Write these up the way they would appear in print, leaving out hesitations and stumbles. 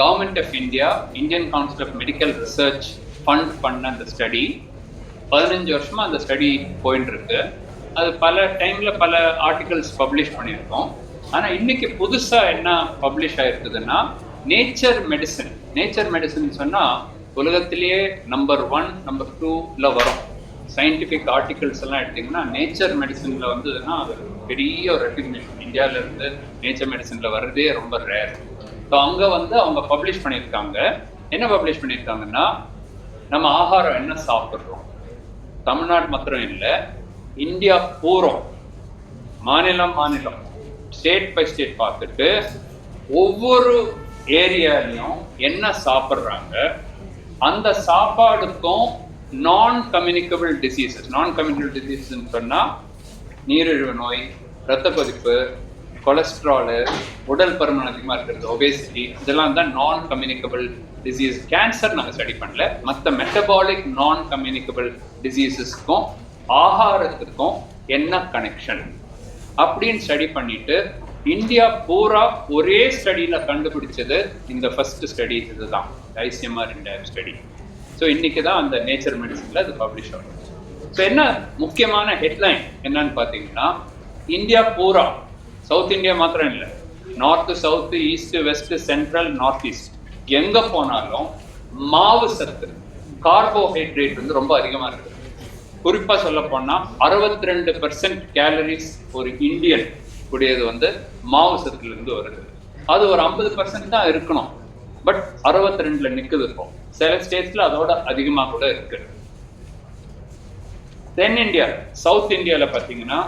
Government of India, Indian council of medical research fund பண்ண அந்த study 15 வருஷமா அந்த ஸ்டடி போயிட்டு இருக்கு. அது பல டைம்ல பல ஆர்டிகல்ஸ் பப்ளிஷ் பண்ணியிருக்கோம். ஆனால் இன்னைக்கு புதுசாக என்ன பப்ளிஷ் ஆயிருக்குதுன்னா நேச்சர் மெடிசன் சொன்னால் உலகத்திலேயே நம்பர் 1 நம்பர் 2ல வரும். சயின்டிஃபிக் ஆர்டிகல்ஸ் எல்லாம் எடுத்திங்கன்னா நேச்சர் மெடிசனில் வந்ததுன்னா அது பெரிய ஒரு ரெக்கக்னிஷன். இந்தியாவிலேருந்து நேச்சர் மெடிசனில் வர்றதே ரொம்ப ரேர். ஸோ அங்கே அவங்க பப்ளிஷ் பண்ணியிருக்காங்க. என்ன பப்ளிஷ் பண்ணியிருக்காங்கன்னா, நம்ம ஆகாரம் என்ன சாப்பிட்றோம், தமிழ்நாடு மாத்திரம் இல்லை, இந்தியா பூரம் மாநிலம் ஸ்டேட் பை ஸ்டேட் பார்த்துட்டு ஒவ்வொரு ஏரியாலையும் என்ன சாப்பிட்றாங்க, அந்த சாப்பாடுக்கும் நான் கம்யூனிகபிள் டிசீசஸ் சொன்னால் நீரிழிவு நோய், இரத்த கொதிப்பு, கொலஸ்ட்ராலு, உடல் பருமன் அதிகமாக இருக்கிறது, ஒபேசிட்டி, இதெல்லாம் தான் நான் கம்யூனிகபிள் டிசீஸ். கேன்சர் நாங்கள் ஸ்டடி பண்ணல, மற்ற மெட்டபாலிக் நான் கம்யூனிகபிள் டிசீசஸ்க்கும் ஆகாரத்துக்கும் என்ன கனெக்ஷன் அப்படின்னு ஸ்டடி பண்ணிட்டு இந்தியா பூரா ஒரே ஸ்டடியில கண்டுபிடிச்சது இந்த ஃபர்ஸ்ட் ஸ்டடி இதுதான், ICMR இந்தியா ஸ்டடி. ஸோ இன்னைக்கு தான் அந்த நேச்சர் மெடிசன்ல அது பப்ளிஷ் ஆகும். ஸோ என்ன முக்கியமான ஹெட்லைன் என்னன்னு பார்த்தீங்கன்னா, இந்தியா பூரா, சவுத் இந்தியா மாத்திரம் இல்லை, north, south, east, west, central, north east, எங்க போனாலும் மாவு சத்து, கார்போஹைட்ரேட் ரொம்ப அதிகமா இருக்கு. குறிப்பா சொல்ல போனா 62% கேலரிஸ் ஒரு இந்தியன் உடையது மாவு சத்துல இருந்து வருது. அது ஒரு 50% தான் இருக்கணும், பட் 62ல நிக்குது. இப்போ சில ஸ்டேட்ஸ்ல அதோட அதிகமா கூட இருக்கு. தென் இந்தியா, சவுத் இந்தியால பாத்தீங்கன்னா,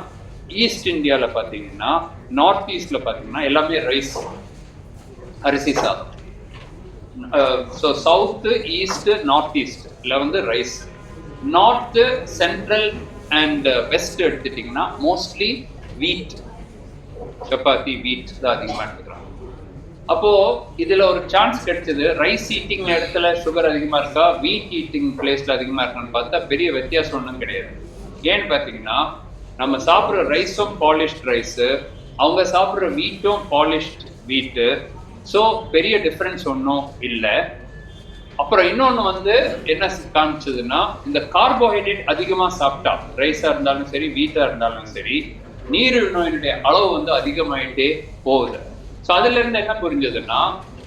ஈஸ்ட் இந்தியால பாத்தீங்கன்னா, நார்த் ஈஸ்ட்ல பாத்தீங்கன்னா எல்லாமே ரைஸ், அரிசி சாதம். ஸோ சவுத்து, ஈஸ்ட், நார்த் ஈஸ்ட்ல rice. North, central and west எடுத்துட்டீங்கன்னா மோஸ்ட்லி வீட், சப்பாத்தி, வீட் தான் அதிகமாக எடுத்துக்கிறாங்க. அப்போ இதுல ஒரு சான்ஸ் கிடைச்சது, ரைஸ் ஈட்டிங் இடத்துல சுகர் அதிகமா இருக்கா, வீட் ஈட்டிங் பிளேஸ்ல அதிகமா இருக்கான்னு பார்த்தா பெரிய வித்தியாசம் ஒன்றும் கிடையாது. ஏன்னு பார்த்தீங்கன்னா, நம்ம சாப்பிட்ற ரைஸும் பாலிஷ்ட் ரைஸு, அவங்க சாப்பிட்ற வீட்டும் பாலிஷ்ட் வீட்டு. ஸோ பெரிய டிஃப்ரென்ஸ் ஒன்றும் இல்லை. அப்புறம் இன்னொன்று என்ன காமிச்சதுன்னா, இந்த கார்போஹைட்ரேட் அதிகமாக சாப்பிட்டா, ரைஸாக இருந்தாலும் சரி, வீட்டாக இருந்தாலும் சரி, நீரிழிவு நோயினுடைய அளவு அதிகமாயிட்டே போகுது. ஸோ அதுல இருந்து என்ன புரிஞ்சதுன்னா,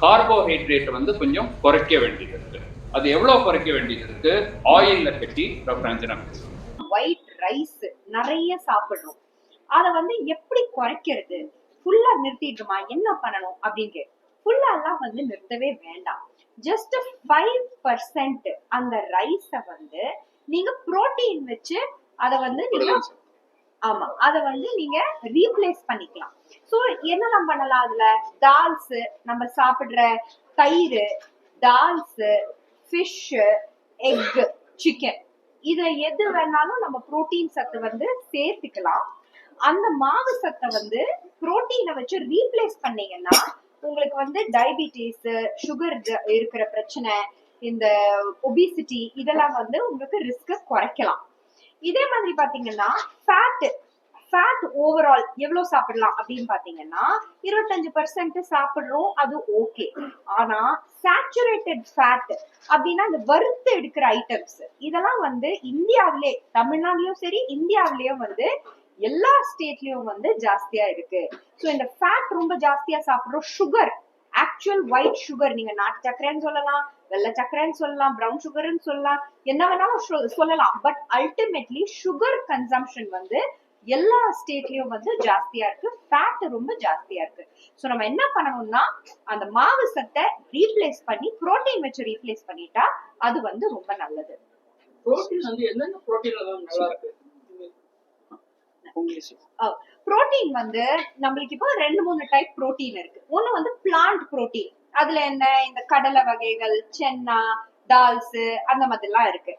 கார்போஹைட்ரேட் கொஞ்சம் குறைக்க வேண்டியது இருக்கு. அது எவ்வளவு குறைக்க வேண்டியது இருக்கு? ஆயில்ல கட்டி டாக்டர் அஞ்சனா ஒயிட் ரைஸ் நிறைய சாப்பிடுறோம், அதை எப்படி குறைக்கிறது, ஃபுல்லா நிறுத்திடுமா, என்ன பண்ணணும் அப்படின்னு. ஃபுல்லா எல்லாம் நிறுத்தவே வேண்டாம். ஜஸ்ட் 5% அந்த ரைஸ நீங்க புரோட்டீன் வச்சு அதை நீங்க அதை நீங்க ரீப்ளேஸ் பண்ணிக்கலாம். சோ என்னெல்லாம் பண்ணலாம் அதுல? தால்ஸ், நம்ம சாப்பிடுற தயிர், தால்ஸ், ஃபிஷ், எக், சிக்கன், இதுல எது வேணாலும் நம்ம புரோட்டீன் சத்து சேர்த்துக்கலாம். அந்த மாவு சத்தை புரோட்டீனை வச்சு ரீப்ளேஸ் பண்ணீங்கன்னா உங்களுக்கு டயபிட்டிஸ், சுகர் இருக்கிற பிரச்சனை, இந்த ஒபிசிட்டி, இதெல்லாம் உங்களுக்கு ரிஸ்க குறைக்கலாம். இதே மாதிரி பாத்தீங்கன்னா, ஃபேட் ஓவரால் எவ்வளவு சாப்பிடலாம் அப்படின்னு பாத்தீங்கன்னா, 25% சாப்பிடுறோம், அது ஓகே. ஆனா சேச்சுரேட்டட் ஃபேட் அப்படின்னா இந்த வறுத்து எடுக்கிற ஐட்டம்ஸ், இதெல்லாம் இந்தியாவிலே, தமிழ்நாட்டிலயும் சரி, இந்தியாவிலயும் எல்லா ஸ்டேட்லயும் ஜாஸ்தியா இருக்கு. சோ இந்த ஃபேட் ரொம்ப ஜாஸ்தியா சாப்பிடுறோம். சுகர், ஆக்சுவல் ஒயிட் சுகர், நீங்க நாட்டு சக்கரைன்னு சொல்லலாம், வெள்ளை சக்கரைன்னு சொல்லலாம், பிரவுன் சுகர்ன்னு சொல்லலாம், என்ன வேணாலும் சொல்லலாம். பட் அல்டிமேட்லி சுகர் கன்சம்ஷன் எல்லா ஸ்டேட்லயும் ஜாஸ்தியா இருக்கு, ஃபேட் ரொம்ப ஜாஸ்தியா இருக்கு. சோ நம்ம என்ன பண்ணணும்னா, அந்த மாவு சத்தை ரீப்ளேஸ் பண்ணி புரோட்டீன் வச்சு ரீப்ளேஸ் பண்ணிட்டா அது ரொம்ப நல்லது. புரோட்டீன் என்னென்ன புரோட்டீன் நல்லா இருக்கு? புரோட்டீன் நம்மளுக்கு இப்போ 2-3 டைப் புரோட்டீன் இருக்கு. ஒண்ணு பிளான்ட் புரோட்டீன், அதுல என்ன, இந்த கடலை வகைகள், சென்னா, டால்ஸ், அந்த மாதிரி எல்லாம் இருக்கு.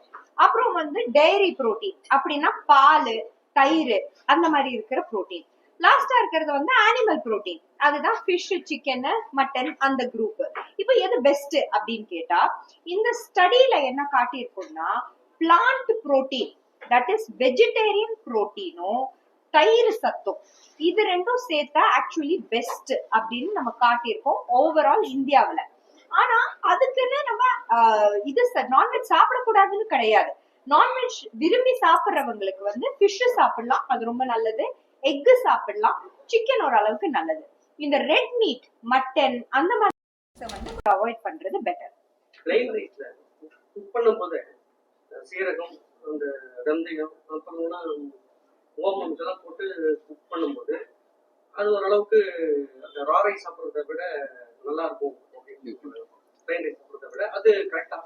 அப்புறம் டைரி புரோட்டீன், அப்படின்னா பால், தயிர், அந்த மாதிரி இருக்கிற புரோட்டீன். லாஸ்டா இருக்கிறது அனிமல் புரோட்டீன், அதுதான் ஃபிஷ், சிக்கன், மட்டன், அந்த குரூப். இப்போ எது பெஸ்ட் அப்படின்னு கேட்டா, இந்த ஸ்டடியில என்ன காட்டியிருக்கோம்னா, plant protein, that is vegetarian புரோட்டீனும் தயிர் சத்தும், இது ரெண்டும் சேர்த்தா ஆக்சுவலி பெஸ்ட் அப்படின்னு நம்ம காட்டியிருக்கோம் ஓவரால் இந்தியாவில. ஆனா அதுக்குன்னு நம்ம இது நான்வெஜ் சாப்பிடக்கூடாதுன்னு கிடையாது. நான்வெஜ் விரும்பி சாப்பிடுறவங்களுக்கு வந்து ஃபிஷ் சாப்பிடலாம், அது ரொம்ப நல்லது. எக் சாப்பிடலாம், சிக்கன் ஓரளவுக்கு நல்லது. இந்த ரெட் மீட், மட்டன் அந்த மாதிரி வந்து அவாய்ட் பண்றது பெட்டர். பிளைன் ரைஸ்ல குக் பண்ணும்போது சீரகம், அந்த வெந்தயம், அப்புறம் ஓமம் இதெல்லாம் போட்டு குக் பண்ணும்போது அது ஓரளவுக்கு அந்த ரா ரைஸ் சாப்பிட்றத விட நல்லா இருக்கும். பிளைன் ரைஸ் சாப்பிட்றத விட அது கரெக்டா?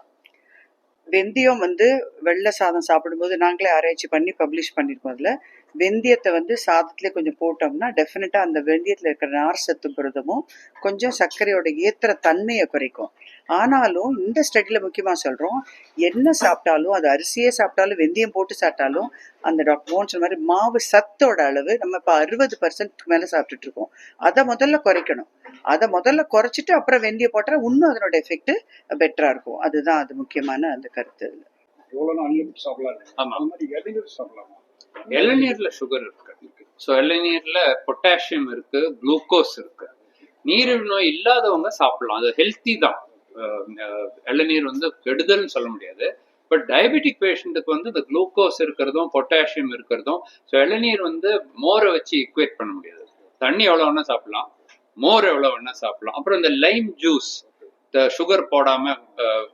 வெந்தயம் வந்து வெள்ளை சாதம் சாப்பிடும்போது நாங்களே ஆராய்ச்சி பண்ணி பப்ளிஷ் பண்ணியிருக்கோம். அதில் வெந்தயத்தை வந்து சாதத்திலே கொஞ்சம் போட்டோம்னா டெஃபினட்டாக அந்த வெந்தயத்தில் இருக்கிற நார் சத்து புரதமும் கொஞ்சம் சர்க்கரையோட ஏற்றுற தன்மையை குறைக்கும். ஆனாலும் இந்த ஸ்டடியில் முக்கியமாக சொல்கிறோம், என்ன சாப்பிட்டாலும் அது அரிசியே சாப்பிட்டாலும் வெந்தயம் போட்டு சாப்பிட்டாலும் அந்த டாக்டர் மோகன் சொன்ன மாதிரி மாவு சத்தோட அளவு நம்ம இப்போ 60% மேலே சாப்பிட்டுட்டு இருக்கோம். அதை முதல்ல குறைக்கணும். அதை முதல்ல குறைச்சிட்டு அப்புறம் வெந்தயம் போட்டால் இன்னும் அதனோட எஃபெக்ட் பெட்டரா இருக்கும். அதுதான் அது முக்கியமான அந்த கருத்து. இளநீர்ல சுகர் இருக்கு. ஸோ இளநீர்ல பொட்டாசியம் இருக்கு, குளுக்கோஸ் இருக்கு. நீரிழிவு நோய் இல்லாதவங்க சாப்பிடலாம், அது ஹெல்த்தி தான். இளநீர் வந்து கெடுதல்னு சொல்ல முடியாது. பட் டயபெட்டிக் பேஷண்ட்டுக்கு வந்து இந்த குளுக்கோஸ் இருக்கிறதும் பொட்டாசியம் இருக்கிறதும், ஸோ இளநீர் வந்து மோரை வச்சு ஈக்குவேட் பண்ண முடியாது. தண்ணி எவ்வளோ வேணா சாப்பிடலாம், மோர் எவ்வளோ வேணா சாப்பிடலாம். அப்புறம் இந்த லைம் ஜூஸ், சுகர் போடாம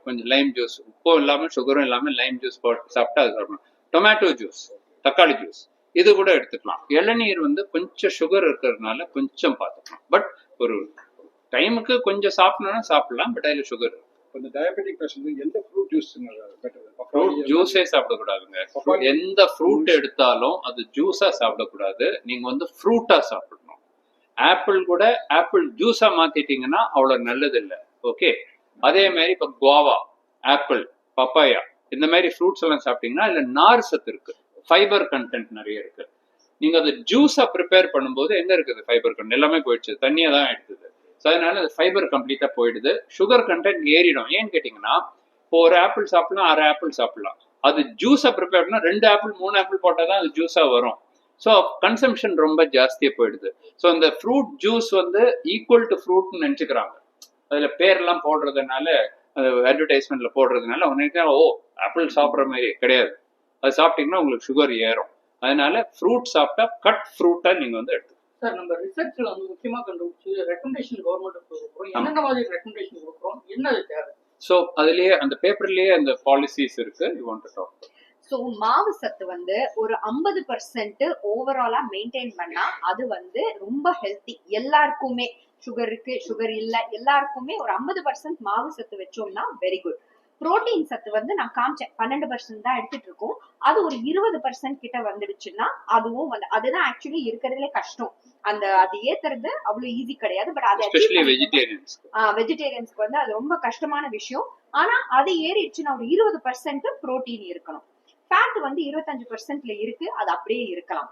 கொஞ்சம் லைம் ஜூஸ், உப்பும் இல்லாம சுகரும் இல்லாம லைம் ஜூஸ் போட்டு சாப்பிட்டா அது சாப்பிடலாம். டொமேட்டோ ஜூஸ், தக்காளி ஜூஸ் இது கூட எடுத்துக்கலாம். இளநீர் வந்து கொஞ்சம் சுகர் இருக்கிறதுனால கொஞ்சம் பார்த்துக்கலாம். பட் ஒரு டைமுக்கு கொஞ்சம் சாப்பிடணும்னா சாப்பிடலாம், பட் அதில் சுகர். இந்த டயபெட்டிக் பேஷண்ட் எந்த ஃப்ரூட் ஜூஸ் பெட்டர்? ஃப்ரூட் ஜூஸே சாப்பிடக்கூடாதுங்க. எந்த ஃப்ரூட் எடுத்தாலும் அது ஜூஸா சாப்பிடக்கூடாது. நீங்க வந்து ஃப்ரூட்டா சாப்பிடணும். ஆப்பிள் கூட ஆப்பிள் ஜூஸா மாத்திட்டீங்கன்னா அவ்வளவு நல்லது இல்லை. ஓகே, அதே மாதிரி இப்போ குவாவா, ஆப்பிள், பப்பாயா இந்த மாதிரி ஃப்ரூட்ஸ் எல்லாம் சாப்பிட்டீங்கன்னா இல்ல நார் சத்து இருக்கு, ஃபைபர் கண்டென்ட் நிறைய இருக்கு. நீங்க அதை ஜூஸா ப்ரிப்பேர் பண்ணும்போது எங்க இருக்குது ஃபைபர் கண்டென்ட்? எல்லாமே போயிடுச்சு, தண்ணியா தான் எடுத்தது. ஸோ அதனால அது ஃபைபர் கம்ப்ளீட்டா போயிடுது, சுகர் கண்டென்ட் ஏறிடும். ஏன்னு கேட்டீங்கன்னா இப்போ ஒரு ஆப்பிள் சாப்பிடலாம், 6 ஆப்பிள் சாப்பிடலாம். அது ஜூஸா ப்ரிப்பேர் பண்ணா 2 ஆப்பிள் 3 ஆப்பிள் போட்டால் தான் அது ஜூஸா வரும். ஸோ கன்சம்ஷன் ரொம்ப ஜாஸ்தியா போயிடுது. ஸோ இந்த ஃப்ரூட் ஜூஸ் வந்து ஈக்குவல் டு ஃப்ரூட்னு நினைச்சுக்கிறாங்க. அதுல பேர்லாம் போடுறதுனால, அட்வர்டைஸ்மெண்ட்ல போடுறதுனால உனக்கு ஓ ஆப்பிள் சாப்பிட்ற மாதிரி கிடையாது. அது சாப்பிட்டீங்கன்னா உங்களுக்கு சுகர் ஏறும். அதனால ஃப்ரூட் சாப்பிட்டா கட் ஃப்ரூட்டா நீங்க வந்து எடுத்து. சார், நம்ம ரிசர்ச்ல வந்து முக்கியமா கண்டுபிடிச்சு ரெக்கமெண்டேஷன் கவர்மெண்ட் கொடுக்குறோம். என்னென்ன மாதிரி ரெக்கமெண்டேஷன் கொடுக்குறோம், என்ன அது தேவை? ஸோ அதுலயே அந்த பேப்பர்லயே அந்த பாலிசிஸ் இருக்கு. You want to talk. So மாவு சத்து வந்து ஒரு 50% ஓவராலா மெயின்டைன் பண்ணா அது வந்து ரொம்ப ஹெல்த்தி. எல்லாருக்குமே சுகர் இருக்கு, சுகர் இல்ல, எல்லாருக்குமே ஒரு 50% மாவு சத்து வச்சோம்னா வெரி குட். புரோட்டீன் சத்து வந்து நான் காமிச்சேன் 12% தான் எடுத்துட்டு இருக்கோம். அது ஒரு 20% கிட்ட வந்துடுச்சுன்னா அதுவும் வந்து அதுதான் ஆக்சுவலி இருக்கிறதுலே கஷ்டம். அது ஏத்துறது அவ்வளவு ஈஸி கிடையாது. பட் அது வெஜிடேரியன்ஸ்க்கு வந்து அது ரொம்ப கஷ்டமான விஷயம். ஆனா அது ஏறிடுச்சுன்னா ஒரு 20% புரோட்டீன் இருக்கணும். ஃபேட் வந்து 25%ல இருக்கு, அது அப்படியே இருக்கலாம்.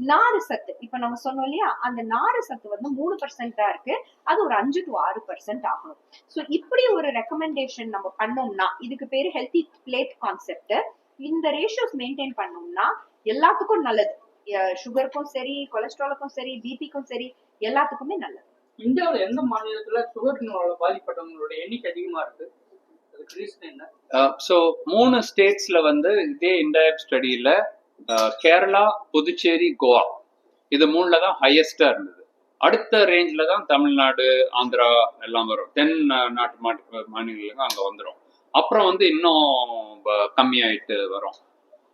நாறு சத்து இப்ப நம்ம சொன்னோம் இல்லையா, அந்த நாறு சத்து வந்து 3% தான் இருக்கு, அது ஒரு 5 to 6% ஆகணும். சோ இப்படி ஒரு ரெக்கமெண்டேஷன் நம்ம பண்ணோம்னா, இதுக்கு பேரு ஹெல்தி பிளேட் கான்செப்ட். இந்த ரேஷியோஸ் மெயின்டைன் பண்ணோம்னா எல்லாத்துக்கும் நல்லது. சுகருக்கும் சரி, கொலஸ்ட்ராலுக்கும் சரி, பிபிக்கும் சரி, எல்லாத்துக்குமே நல்லது. இந்தியாவில் எந்த மாநிலத்துல சுகர் பாதிப்பட்டவங்களோட எண்ணிக்கை அதிகமா இருக்கு? ஸோ 3 ஸ்டேட்ஸ்ல வந்து இதே இன்டைரக்ட் ஸ்டடியில கேரளா, புதுச்சேரி, கோவா இது 3ல தான் ஹையஸ்டா இருந்தது. அடுத்த ரேஞ்சில தான் தமிழ்நாடு, ஆந்திரா எல்லாம் வரும். தென் நாட்டு மாநிலங்களும் அங்க வந்துடும். அப்புறம் வந்து இன்னும் கம்மியாயிட்டு வரும்.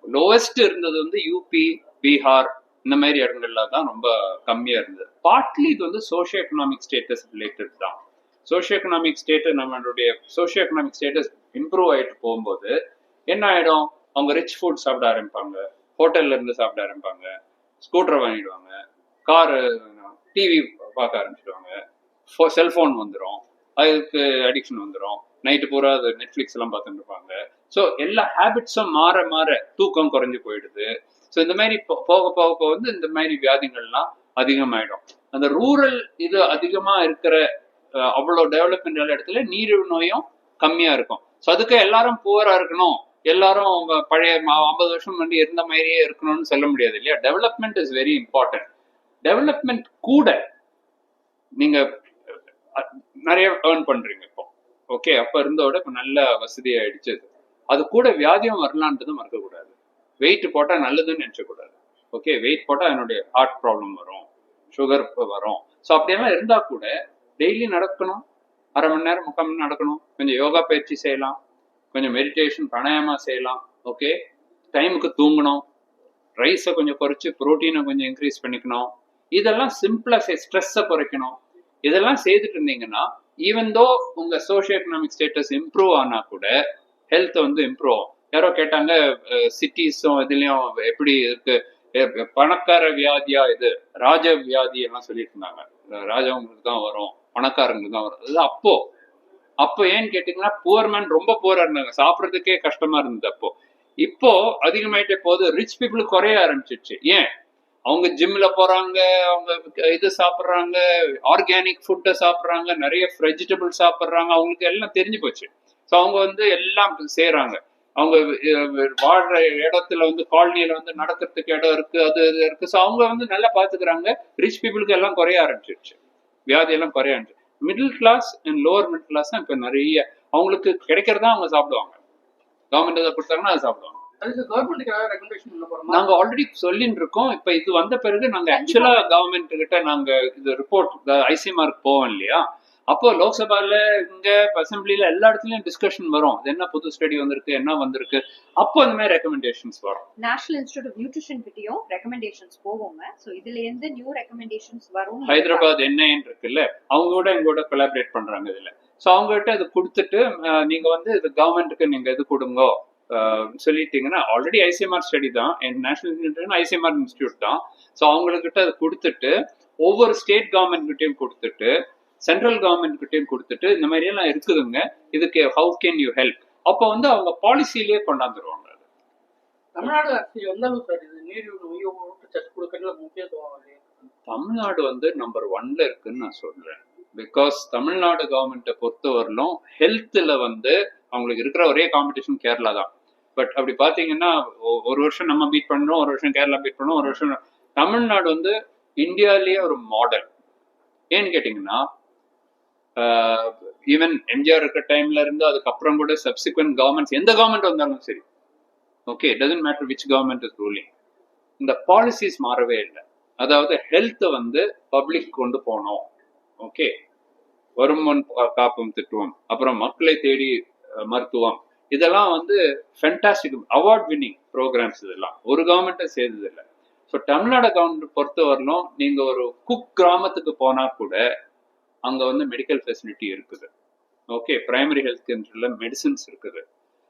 லோவஸ்ட் இருந்தது வந்து யூபி, பீகார் இந்த மாதிரி இடங்கள்ல தான் ரொம்ப கம்மியா இருந்தது. பார்ட்லி இது வந்து சோஷியோ எக்கனாமிக் ஸ்டேட்டஸ் ரிலேட்டட் தான். சோஷியோ எக்கனாமிக் ஸ்டேட்டஸ், நம்மளுடைய சோஷியோ எக்கனாமிக் ஸ்டேட்டஸ் இம்ப்ரூவ் ஆகிட்டு போகும்போது என்ன ஆகிடும், அவங்க ரிச் ஃபுட் சாப்பிட ஆரம்பிப்பாங்க, ஹோட்டல்ல இருந்து சாப்பிட ஆரம்பிப்பாங்க, ஸ்கூட்டர் வாங்கிடுவாங்க, காரு, டிவி பார்க்க ஆரம்பிச்சிடுவாங்க, செல்ஃபோன் வந்துடும், அதுக்கு அடிக்ஷன் வந்துடும், நைட்டு பூரா அது நெட்ஃப்ளிக்ஸ் எல்லாம் பார்த்துட்டு இருப்பாங்க. ஸோ எல்லா ஹேபிட்ஸும் மாற மாற தூக்கம் குறைஞ்சு போயிடுது. ஸோ இந்த மாதிரி போக போக வந்து இந்த மாதிரி வியாதிகள்லாம் அதிகமாயிடும். அந்த ரூரல் இது அதிகமா இருக்கிற அவ்வளோ டெவலப்மெண்ட் இடத்துல நீரிழிவு நோயும் கம்மியா இருக்கும். ஸோ அதுக்கு எல்லாரும் புவரா இருக்கணும், எல்லாரும் பழைய 50 வருஷம் முன்னாடி இருந்த மாதிரியே இருக்கணும்னு சொல்ல முடியாது இல்லையா. Development is very important. Development கூட நீங்க நிறைய ஏர்ன் பண்றீங்க. இப்போ ஓகே, அப்ப இருந்தோட இப்ப நல்ல வசதியாயிடுச்சு. அது கூட வியாதியும் வரலான்றது மறக்கக்கூடாது. வெயிட் போட்டா நல்லதுன்னு நினைச்சக்கூடாது. ஓகே, வெயிட் போட்டா என்னுடைய ஹார்ட் ப்ராப்ளம் வரும், சுகர் வரும். ஸோ அப்படியெல்லாம் இருந்தா கூட டெய்லி நடக்கணும், 1/2 மணி நேரம் 3/4 மணி நேரம் நடக்கணும், கொஞ்சம் யோகா பயிற்சி செய்யலாம், கொஞ்சம் மெடிடேஷன் பிராணாயாமா செய்யலாம். ஓகே, டைமுக்கு தூங்கணும், ரைஸை கொஞ்சம் குறைச்சி ப்ரோட்டீனை கொஞ்சம் இன்க்ரீஸ் பண்ணிக்கணும். இதெல்லாம் சிம்பிளா ஸ்ட்ரெஸ்ஸை குறைக்கணும். இதெல்லாம் செய்துட்டு இருந்தீங்கன்னா ஈவன் தோ உங்க சோஷியோ எக்கனாமிக் ஸ்டேட்டஸ் இம்ப்ரூவ் ஆனா கூட ஹெல்த் வந்து இம்ப்ரூவ் ஆகும். யாரோ கேட்டாங்க சிட்டிஸும் இதுலயும் எப்படி இருக்கு, பணக்கார வியாதியா இது ராஜ வியாதி எல்லாம் சொல்லிட்டு இருந்தாங்க. ராஜவங்களுக்கு தான் வரும், பணக்காரங்களுக்கு தான் வரும். அது அப்போ ஏன்னு கேட்டீங்கன்னா புவர் மேன் ரொம்ப புவரா இருந்தாங்க, சாப்பிட்றதுக்கே கஷ்டமா இருந்தது. இப்போ அதிகமாயிட்டே போது, ரிச் பீப்புள் குறைய ஆரம்பிச்சிருச்சு. ஏன்? அவங்க ஜிம்ல போறாங்க, அவங்க இது சாப்பிட்றாங்க, ஆர்கானிக் ஃபுட்டை சாப்பிட்றாங்க, நிறைய வெஜிடபிள் சாப்பிட்றாங்க, அவங்களுக்கு எல்லாம் தெரிஞ்சு போச்சு. ஸோ அவங்க வந்து எல்லாம் செய்யறாங்க. அவங்க வாழ்ற இடத்துல வந்து காலனியில வந்து நடக்கிறதுக்கு இடம் இருக்கு, அது இருக்கு. ஸோ அவங்க வந்து நல்லா பாத்துக்கிறாங்க. ரிச் பீப்புளுக்கு எல்லாம் குறைய ஆரம்பிச்சிருச்சு, வியாதி எல்லாம் குறைய ஆரம்பிச்சு. Middle class and lower middle class தான் இப்ப நிறைய அவங்களுக்கு கிடைக்கிறதா அவங்க சாப்பிடுவாங்க. கவர்மெண்ட் எதை கொடுத்தாங்கன்னா அதை சாப்பிடுவாங்க. நாங்க ஆல்ரெடி சொல்லிட்டு இருக்கோம். இப்ப இது வந்த பிறகு நாங்க ஆக்சுவலா கவர்மெண்ட் கிட்ட நாங்க இது ரிப்போர்ட் ஐசிஎம்ஆருக்கு போவோம் இல்லையா, அப்போ லோக்சபால இங்க அசம்பிளில எல்லா இடத்துலயும் டிஸ்கஷன் வரும். அது என்ன புது ஸ்டடி வந்திருக்கு, என்ன வந்திருக்கு, அப்போ அந்த மாதிரி ரெக்கமெண்டேஷன்ஸ் வரும். நேஷனல் இன்ஸ்டிடியூட் ஆஃப் நியூட்ரிஷன் கிட்டயும் ரெக்கமெண்டேஷன்ஸ் போவோங்க. சோ இதுல இருந்து நியூ ரெக்கமெண்டேஷன்ஸ் வரும். ஹைதராபாத் என்ஐஎன் இருக்குல்ல, அவங்களோட எங்களோட கொலாபரேட் பண்றாங்க இதுல. ஸோ அவங்ககிட்ட இது கொடுத்துட்டு நீங்க வந்து இது கவர்மெண்ட்டுக்கு நீங்க இது கொடுங்க சொல்லிட்டீங்கன்னா, ஆல்ரெடி ஐசிஎம்ஆர் ஸ்டடி தான், நேஷனல் ஐசிஎம்ஆர் இன்ஸ்டிடியூட் தான். ஸோ அவங்ககிட்ட அது கொடுத்துட்டு ஒவ்வொரு ஸ்டேட் கவர்மெண்ட் கிட்டையும் கொடுத்துட்டு சென்ட்ரல் கவர்மெண்ட் கிட்டையும் கொடுத்துட்டு இந்த மாதிரி எல்லாம் இருக்குதுங்க, இதுக்கு ஹவு கேன் யூ ஹெல்ப், அப்போ வந்து அவங்க பாலிசிலேயே கொண்டாந்துருவாங்க. தமிழ்நாடு வந்து நம்பர் 1ல இருக்குன்னு நான் சொல்றேன். பிகாஸ் தமிழ்நாடு கவர்மெண்ட்டை பொறுத்தவரையிலும் ஹெல்த்ல வந்து அவங்களுக்கு இருக்கிற ஒரே காம்படிஷன் கேரளா தான். பட் அப்படி பாத்தீங்கன்னா ஒரு வருஷம் நம்ம பீட் பண்றோம், ஒரு வருஷம் கேரளா பீட் பண்ணோம், ஒரு வருஷம் தமிழ்நாடு வந்து இந்தியாலேயே ஒரு மாடல். ஏன்னு கேட்டீங்கன்னா ஈவன் எம்ஜிஆர் இருக்கிற டைம்ல இருந்து அதுக்கப்புறம் கூட சப்சிக்வெண்ட் கவர்மெண்ட்ஸ் எந்த கவர்மெண்ட் வந்தாலும் சரி, okay, doesn't matter which government is ruling, இந்த பாலிசிஸ் மாறவே இல்லை. அதாவது ஹெல்த்தை வந்து பப்ளிக் கொண்டு போனோம். ஓகே, வருமுன் காப்பும் திட்டுவோம், அப்புறம் மக்களை தேடி மருத்துவம், இதெல்லாம் வந்து ஃபென்டாஸ்டிக் அவார்ட் வின்னிங் ப்ரோக்ராம்ஸ். இதெல்லாம் ஒரு கவர்மெண்ட்டை செய்தது இல்லை. ஸோ தமிழ்நாடு கவர்மெண்ட் பொறுத்தவரையிலும் நீங்க ஒரு குக் கிராமத்துக்கு போனா கூட அங்க வந்து மெடிக்கல் ஃபெசிலிட்டி இருக்குது. ஓகே, பிரைமரி ஹெல்த் கேர்ல மெடிசின்ஸ் இருக்குது.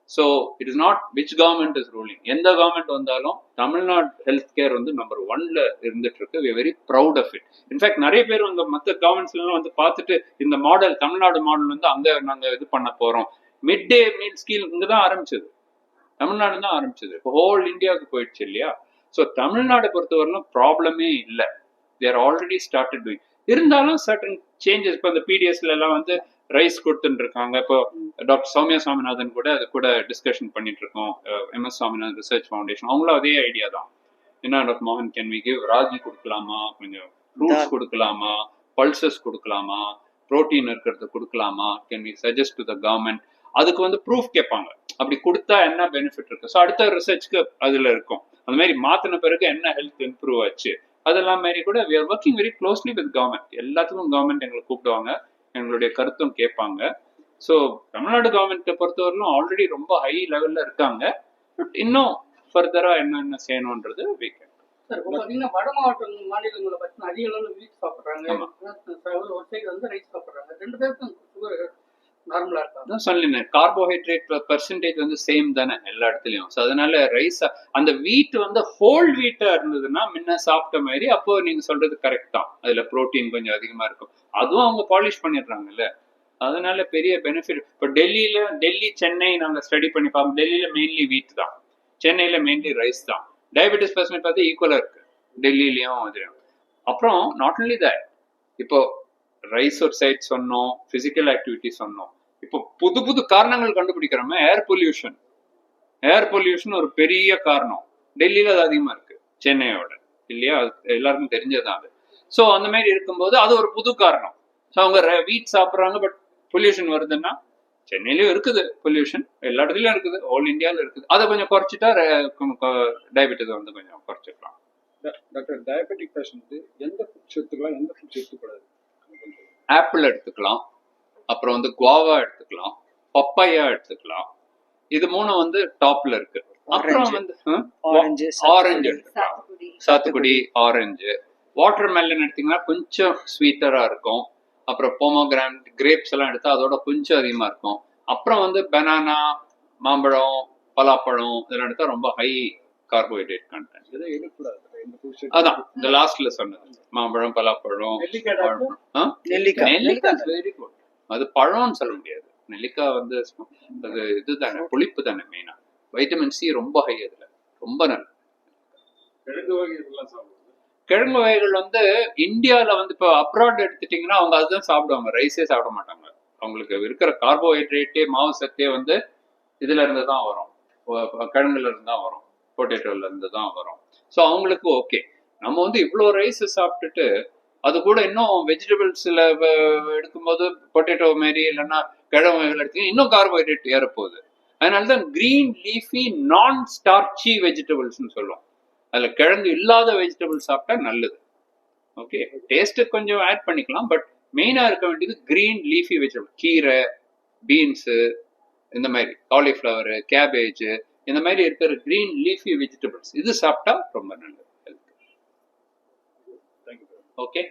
So it is not which government is ruling, எந்த கவர்மெண்ட் வந்தாலும் தமிழ்நாடு ஹெல்த் கேர் வந்து நம்பர் 1ல இருந்துட்டு இருக்கு. We very proud of it. In fact நிறைய பேர் வந்து மற்ற கவர்மெண்ட்ஸ்லாம் வந்து பார்த்துட்டு இந்த மாடல், தமிழ்நாடு மாடல் வந்து அங்க நாங்க இது பண்ண போறோம். மிட் டே மீல் ஸ்கீம் இங்கதான் ஆரம்பிச்சது, தமிழ்நாடு தான் ஆரம்பிச்சது. இப்போ ஹோல் இந்தியாவுக்கு போயிடுச்சு இல்லையா. ஸோ தமிழ்நாடு பொறுத்தவரையிலும் ப்ராப்ளமே இல்லை. They're already started doing. இருந்தாலும் சர்டன் சேஞ்சஸ். இப்போ இந்த பிடிஎஸ்ல எல்லாம் வந்து ரைஸ் கொடுத்துட்டு இருக்காங்க. இப்போ டாக்டர் சௌமியா சாமிநாதன் கூட அது கூட டிஸ்கஷன் பண்ணிட்டு இருக்கோம். MS சுவாமிநாதன் ரிசர்ச் ஃபவுண்டேஷன் அவங்களும் அதே ஐடியா தான். என்ன டாக்டர் மோகன், கேன் வி கிவ் ராகி கொடுக்கலாமா, கொஞ்சம் ஃப்ரூட்ஸ் கொடுக்கலாமா, பல்சஸ் கொடுக்கலாமா, ப்ரோட்டீன் இருக்கிறது கொடுக்கலாமா, can we suggest to the government. அதுக்கு வந்து ப்ரூஃப் கேட்பாங்க, அப்படி கொடுத்தா என்ன பெனிஃபிட் இருக்கு. ஸோ அடுத்த ரிசர்ச்க்கு அதுல இருக்கும். அந்த மாதிரி மாத்தின பிறகு என்ன ஹெல்த் இம்ப்ரூவ் ஆச்சு, அதெல்லாம் மாதிரி கூட we are working very closely with government. எல்லாத்துக்கும் கவர்மெண்ட் எங்களை கூப்பிடுவாங்க, எங்களுடைய கருத்தும் கேட்பாங்க. ஸோ தமிழ்நாடு கவர்மெண்ட்டை பொறுத்தவரையிலும் ஆல்ரெடி ரொம்ப ஹை லெவல்ல இருக்காங்க. பட் இன்னும் ஃபர்தரா என்ன செய்யணும்ன்றது வீக்கெண்ட். வட மாவட்ட மாநிலங்களை பற்றி அதிக அளவு வீட் சாப்பிட்றாங்க, ஒரு சைடு வந்து ரைஸ் சாப்பிட்றாங்க. 2 பேருக்கும் சுகர் நார்மலா இருக்காங்க. சொன்னேன், கார்போஹைட்ரேட் பெர்சன்டேஜ் வந்து சேம் தானே எல்லா இடத்துலயும். ஸோ அதனால ரைஸ் அந்த வீட் வந்து ஹோல் வீட்டா இருந்ததுன்னா முன்ன சாப்பிட்ட மாதிரி, அப்போ நீங்க சொல்றது கரெக்ட் தான், அதுல புரோட்டீன் கொஞ்சம் அதிகமா இருக்கும். அதுவும் அவங்க பாலிஷ் பண்ணிடுறாங்கல்ல, அதனால பெரிய பெனிஃபிட். இப்போ டெல்லி சென்னை நாங்க ஸ்டடி பண்ணி பார்ப்போம். டெல்லியில மெயின்லி வீட் தான், சென்னையில மெயின்லி ரைஸ் தான். டயபெட்டிஸ் பர்சன்ட் பார்த்தா ஈக்குவலா இருக்கு டெல்லியிலயும் அதுலயும். அப்புறம் நாட் ஒன்லி தட், இப்போ ரைஸ் ஒரு சைட் சொன்னோம், பிசிக்கல் ஆக்டிவிட்டி சொன்னோம். இப்போ புது புது காரணங்கள் கண்டுபிடிக்கிறோமே. ஏர் பொல்யூஷன் ஒரு பெரிய காரணம். டெல்லியில அது அதிகமா இருக்கு சென்னையோட, இல்லையா? எல்லாருக்கும் தெரிஞ்சதான் அது. ஸோ அந்த மாதிரி இருக்கும்போது அது ஒரு புது காரணம். ஸோ அவங்க வீட் சாப்பிட்றாங்க, பட் பொல்யூஷன் வருதுன்னா சென்னையிலயும் இருக்குது பொல்யூஷன், எல்லா இடத்துலயும் இருக்குது, ஆல் இந்தியாவில் இருக்குது. அதை கொஞ்சம் குறைச்சிட்டா டயபெட்டிஸ் வந்து கொஞ்சம் குறைச்சிக்கலாம். டாக்டர், டயபெட்டிக் பேஷண்ட் எந்த ஃபுட்ஸ் எடுத்துக்கலாம், எந்த ஃபுட்ஸ் எடுத்துக்கூடாது? ஆப்பிள் எடுத்துக்கலாம், அப்புறம் வந்து குவாவா எடுத்துக்கலாம், பப்பாயா எடுத்துக்கலாம். இது 3 வந்து டாப்ல இருக்கு. அப்புறம் வந்து ஆரஞ்சு எடுத்துக்கலாம், சாத்துக்குடி, ஆரஞ்சு. வாட்டர் மெலன் எடுத்தீங்கன்னா கொஞ்சம் ஸ்வீட்டரா இருக்கும். அப்புறம் போமோகிரானட், கிரேப்ஸ் எல்லாம் எடுத்தா அதோட கொஞ்சம் அதிகமா இருக்கும். அப்புறம் வந்து பனானா, மாம்பழம், பலாப்பழம் இதெல்லாம் எடுத்தா ரொம்ப ஹை கார்போஹைட்ரேட் கண்டென்ட். எதை எடுக்கக்கூடாது? இந்த ஃபுட்ஸ் அதான் இந்த லாஸ்ட்ல சொன்னது, மாம்பழம், பலாப்பழம், நெல்லிக்காய் வெரி குட். அது பழம்னு சொல்ல முடியாது. நெல்லிக்காய் வந்து அது இதுதானே, புளிப்பு தானே மெயினா. வைட்டமின் சி ரொம்ப ஹை அதுல, ரொம்ப நல்லது. கிழங்கு வகைகள்லாம் சாப்பிடுறது. கிழங்கு வகைகள் வந்து இந்தியாவில வந்து இப்போ அப்ராட் எடுத்துட்டீங்கன்னா அவங்க அதுதான் சாப்பிடுவாங்க, ரைஸே சாப்பிட மாட்டாங்க. அவங்களுக்கு இருக்கிற கார்போஹைட்ரேட்டே, மாவு சத்தே வந்து இதுல இருந்து தான் வரும், கிழங்குல இருந்து தான் வரும், பொட்டேட்டோல இருந்து தான் வரும். ஸோ அவங்களுக்கு ஓகே. நம்ம வந்து இவ்வளோ ரைஸ் சாப்பிட்டுட்டு அது கூட இன்னும் வெஜிடபிள்ஸ்ல எடுக்கும்போது பொட்டேட்டோ மாரி இல்லைன்னா கிழங்கு வகைகள் எடுத்தீங்கன்னா இன்னும் கார்போஹைட்ரேட் ஏறப்போகுது. அதனாலதான் கிரீன் லீஃபி நான் ஸ்டார்ச்சி வெஜிடபிள்ஸ்னு சொல்லுவோம். அதுல கிழங்கு இல்லாத வெஜிடபிள் சாப்பிட்டா நல்லது. ஓகே, டேஸ்ட் கொஞ்சம் ஆட் பண்ணிக்கலாம், பட் மெயினா இருக்க வேண்டியது கிரீன் லீஃபி வெஜிடபிள். கீரை, பீன்ஸு, இந்த மாதிரி காலிஃப்ளவர், கேபேஜ், இந்த மாதிரி இருக்கிற கிரீன் லீஃபி வெஜிடபிள்ஸ் இது சாப்பிட்டா ரொம்ப நல்லது. ஓகே.